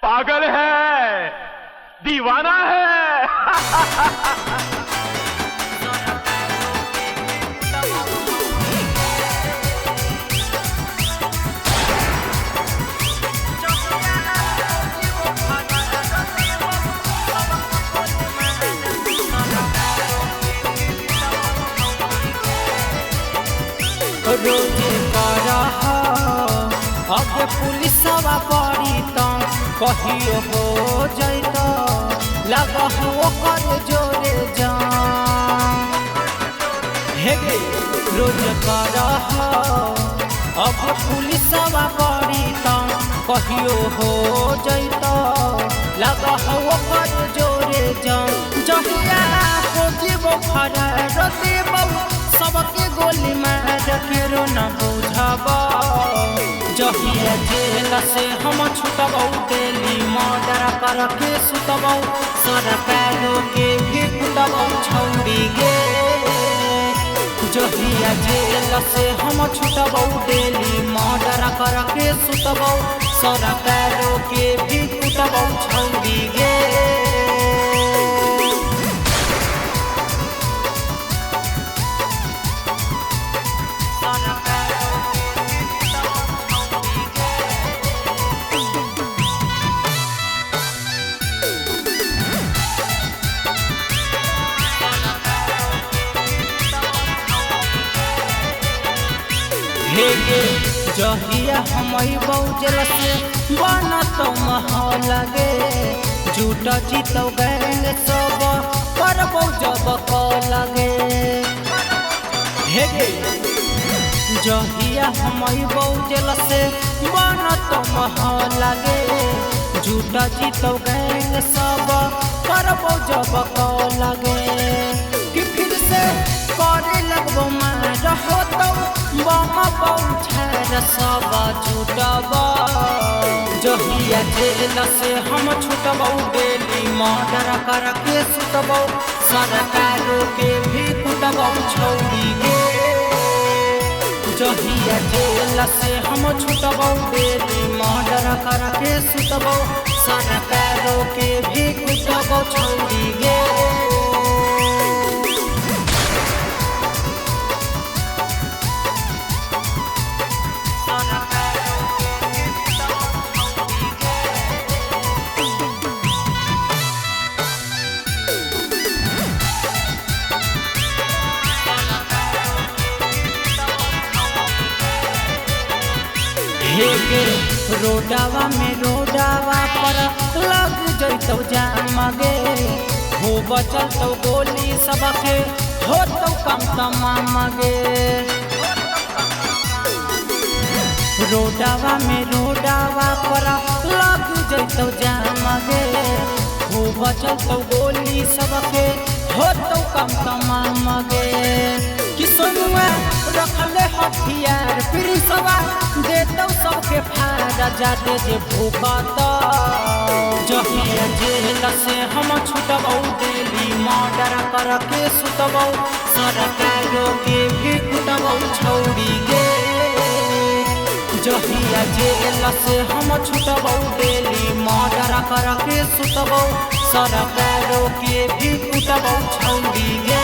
पागल है, दीवाना है। रोजे अब पुलिसवा पड़ी तो कहियो हो जैत लग ओकर जोरे जान हे रोज अब पुलिसवा पड़ी तो कहियो हो जैत लग ओकर जोरे जान जहिया हो जीवो फरार देबौ सबके गोली मार के रो न बुझब जहिया जेल से हम छुटबौ दिल्ली मर्डर करके सुतबौ सरकारों के भी कुटबौ छौड़ी गे जहिया जेल से हम छुटबौ दिल्ली मर्डर करके सुतबौ सरकारों के भी कुटबौ छौड़ी गे। जहिया हम जेल से बनत महल गे झूठ जीतौ गैंग सब करबौ जब कल गे जहिया हम जेल से बनत महल गे झूठ जीतौ गैंग सब करबौ जब कल गे कि फिर से करे लगबौ मार होतौ बम पहुँचार सब छूटब जहिया जेल से हम छुटबौ दिल्ली मर्डर करके सुतबौ सरकारों के भी कुटबौ छौड़ी गे जहिया जेल से हम छुटबौ दिल्ली मर्डर करके सुतबौ सरकारों के भी कुटबौ छौड़ी गे। रोडावा में रोडावा पर लग जैतौ जाम गे हो बचलतौ गोली सबके होतौ कम तमाम गे रोडावा में रोडावा पर लग जैतौ जाम गे हो बचलतौ गोली सबके होतौ कम तमाम गे किसनुआ रखले हथियार पुलिसवा देतौ सबके फायदा जाते जे भूकत जहिया जेल से हम छुटबौ दिल्ली मर्डर करके सुतबौ सरकारों के भी कुटबौ छौड़ी गे जहिया जेल से हम छुटबौ दिल्ली मर्डर करके सुतबौ सरकारों के भी कुटबौ छौड़ी गे।